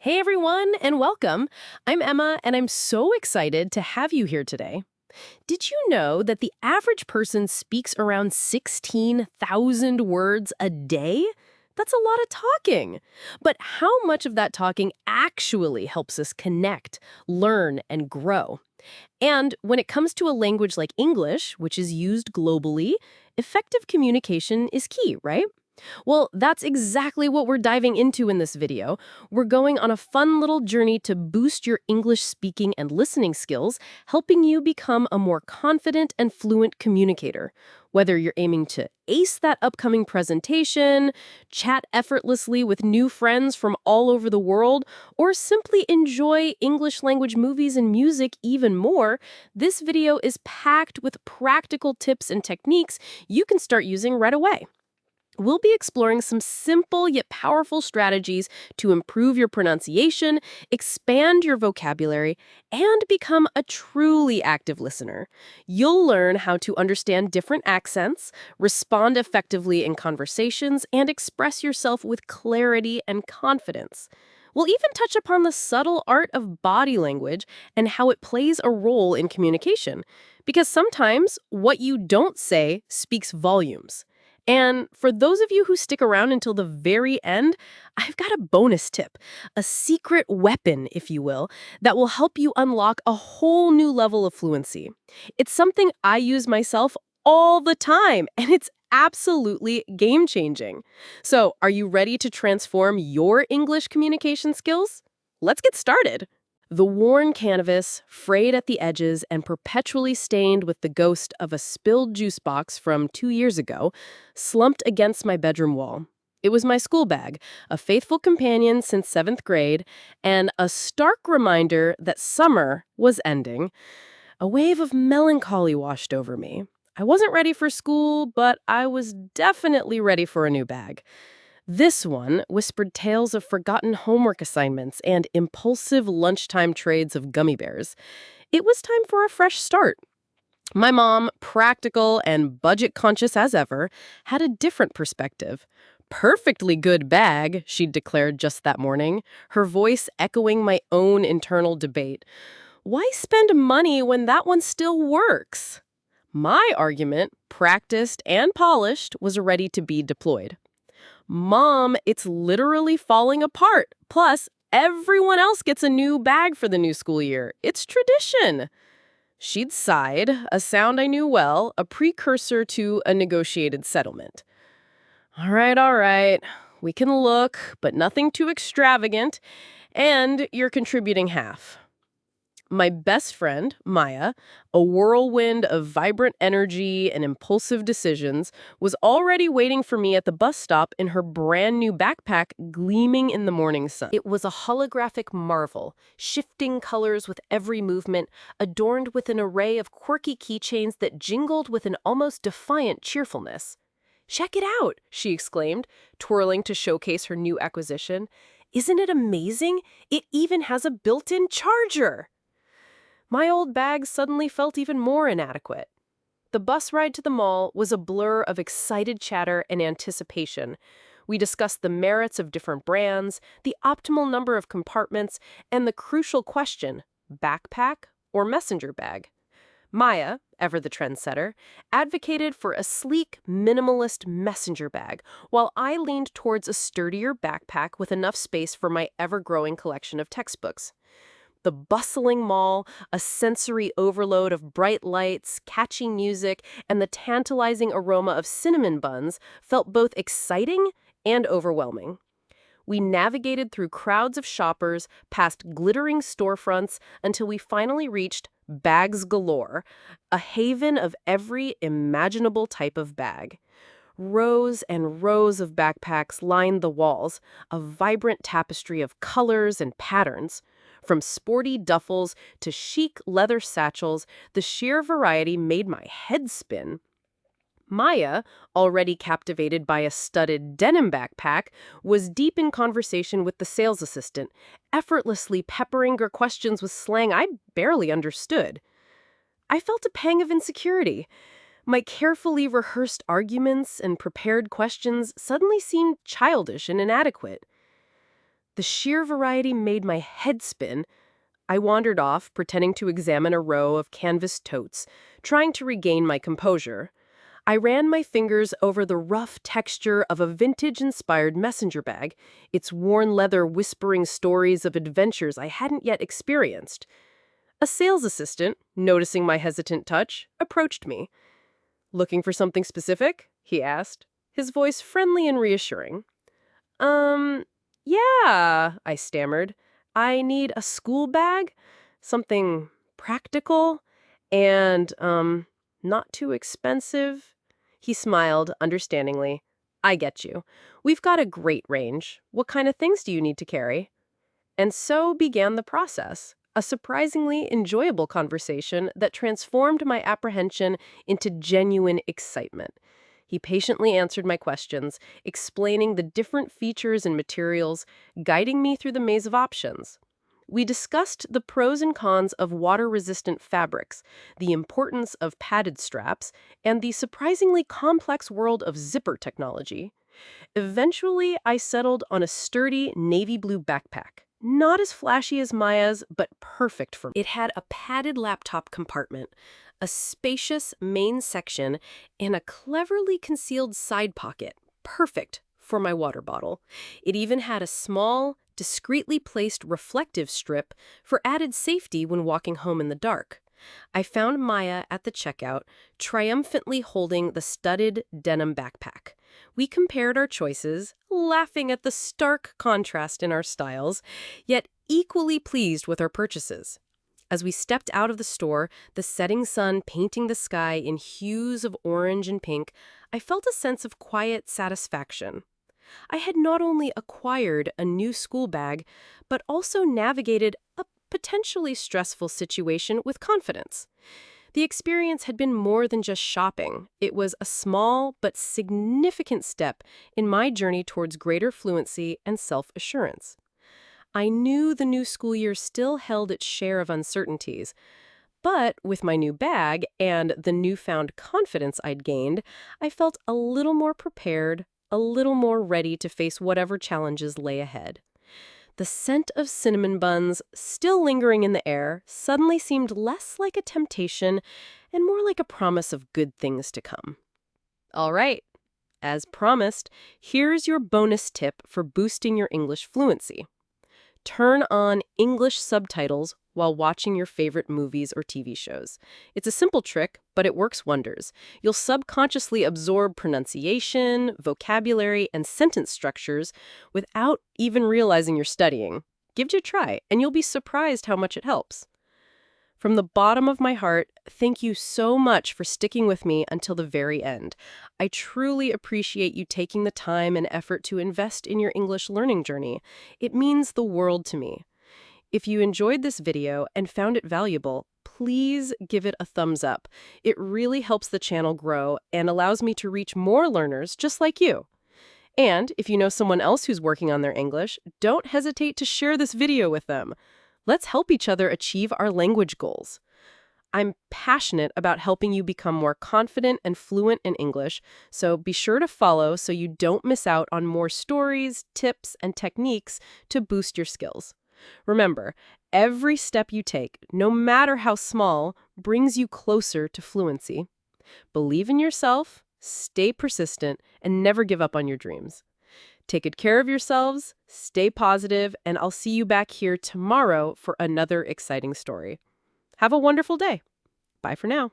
Hey everyone, and welcome. I'm Emma, and I'm so excited to have you here today. Did you know that the average person speaks around 16,000 words a day? That's a lot of talking. But how much of that talking actually helps us connect, learn, and grow? And when it comes to a language like English, which is used globally, effective communication is key, right? Well, that's exactly what we're diving into in this video. We're going on a fun little journey to boost your English speaking and listening skills, helping you become a more confident and fluent communicator. Whether you're aiming to ace that upcoming presentation, chat effortlessly with new friends from all over the world, or simply enjoy English language movies and music even more, this video is packed with practical tips and techniques you can start using right away. We'll be exploring some simple yet powerful strategies to improve your pronunciation, expand your vocabulary, and become a truly active listener. You'll learn how to understand different accents, respond effectively in conversations, and express yourself with clarity and confidence. We'll even touch upon the subtle art of body language and how it plays a role in communication. Because sometimes what you don't say speaks volumes. And for those of you who stick around until the very end, I've got a bonus tip, a secret weapon, if you will, that will help you unlock a whole new level of fluency. It's something I use myself all the time, and it's absolutely game-changing. So, are you ready to transform your English communication skills? Let's get started. The worn canvas, frayed at the edges and perpetually stained with the ghost of a spilled juice box from 2 years ago, slumped against my bedroom wall. It was my school bag, a faithful companion since 7th grade, and a stark reminder that summer was ending. A wave of melancholy washed over me. I wasn't ready for school, but I was definitely ready for a new bag. This one whispered tales of forgotten homework assignments and impulsive lunchtime trades of gummy bears. It was time for a fresh start. My mom, practical and budget-conscious as ever, had a different perspective. Perfectly good bag, she'd declared just that morning, her voice echoing my own internal debate. Why spend money when that one still works? My argument, practiced and polished, was ready to be deployed. Mom, it's literally falling apart. Plus, everyone else gets a new bag for the new school year. It's tradition. She'd sighed, a sound I knew well, a precursor to a negotiated settlement. All right. We can look, but nothing too extravagant. And you're contributing half. My best friend, Maya, a whirlwind of vibrant energy and impulsive decisions, was already waiting for me at the bus stop in her brand new backpack gleaming in the morning sun. It was a holographic marvel, shifting colors with every movement, adorned with an array of quirky keychains that jingled with an almost defiant cheerfulness. "Check it out," she exclaimed, twirling to showcase her new acquisition. "Isn't it amazing? It even has a built-in charger!" My old bag suddenly felt even more inadequate. The bus ride to the mall was a blur of excited chatter and anticipation. We discussed the merits of different brands, the optimal number of compartments, and the crucial question, backpack or messenger bag? Maya, ever the trendsetter, advocated for a sleek, minimalist messenger bag, while I leaned towards a sturdier backpack with enough space for my ever-growing collection of textbooks. The bustling mall, a sensory overload of bright lights, catchy music, and the tantalizing aroma of cinnamon buns felt both exciting and overwhelming. We navigated through crowds of shoppers, past glittering storefronts, until we finally reached Bags Galore, a haven of every imaginable type of bag. Rows and rows of backpacks lined the walls, a vibrant tapestry of colors and patterns. From sporty duffels to chic leather satchels, the sheer variety made my head spin. Maya, already captivated by a studded denim backpack, was deep in conversation with the sales assistant, effortlessly peppering her questions with slang I barely understood. I felt a pang of insecurity. My carefully rehearsed arguments and prepared questions suddenly seemed childish and inadequate. The sheer variety made my head spin. I wandered off, pretending to examine a row of canvas totes, trying to regain my composure. I ran my fingers over the rough texture of a vintage-inspired messenger bag, its worn leather whispering stories of adventures I hadn't yet experienced. A sales assistant, noticing my hesitant touch, approached me. "Looking for something specific?" he asked, his voice friendly and reassuring. Um, yeah, I stammered. "I need a school bag, something practical, and, not too expensive." He smiled understandingly. "I get you. We've got a great range. What kind of things do you need to carry?" And so began the process, a surprisingly enjoyable conversation that transformed my apprehension into genuine excitement. He patiently answered my questions, explaining the different features and materials, guiding me through the maze of options. We discussed the pros and cons of water-resistant fabrics, the importance of padded straps, and the surprisingly complex world of zipper technology. Eventually, I settled on a sturdy navy blue backpack. Not as flashy as Maya's, but perfect for me. It had a padded laptop compartment, a spacious main section, and a cleverly concealed side pocket, perfect for my water bottle. It even had a small, discreetly placed reflective strip for added safety when walking home in the dark. I found Maya at the checkout, triumphantly holding the studded denim backpack. We compared our choices, laughing at the stark contrast in our styles, yet equally pleased with our purchases. As we stepped out of the store, the setting sun painting the sky in hues of orange and pink, I felt a sense of quiet satisfaction. I had not only acquired a new school bag, but also navigated a potentially stressful situation with confidence. The experience had been more than just shopping. It was a small but significant step in my journey towards greater fluency and self-assurance. I knew the new school year still held its share of uncertainties, but with my new bag and the newfound confidence I'd gained, I felt a little more prepared, a little more ready to face whatever challenges lay ahead. The scent of cinnamon buns, still lingering in the air, suddenly seemed less like a temptation and more like a promise of good things to come. All right, as promised, here's your bonus tip for boosting your English fluency. Turn on English subtitles while watching your favorite movies or TV shows. It's a simple trick, but it works wonders. You'll subconsciously absorb pronunciation, vocabulary, and sentence structures without even realizing you're studying. Give it a try, and you'll be surprised how much it helps. From the bottom of my heart, thank you so much for sticking with me until the very end. I truly appreciate you taking the time and effort to invest in your English learning journey. It means the world to me. If you enjoyed this video and found it valuable, please give it a thumbs up. It really helps the channel grow and allows me to reach more learners just like you. And if you know someone else who's working on their English, don't hesitate to share this video with them. Let's help each other achieve our language goals. I'm passionate about helping you become more confident and fluent in English, so be sure to follow so you don't miss out on more stories, tips, and techniques to boost your skills. Remember, every step you take, no matter how small, brings you closer to fluency. Believe in yourself, stay persistent, and never give up on your dreams. Take good care of yourselves, stay positive, and I'll see you back here tomorrow for another exciting story. Have a wonderful day. Bye for now.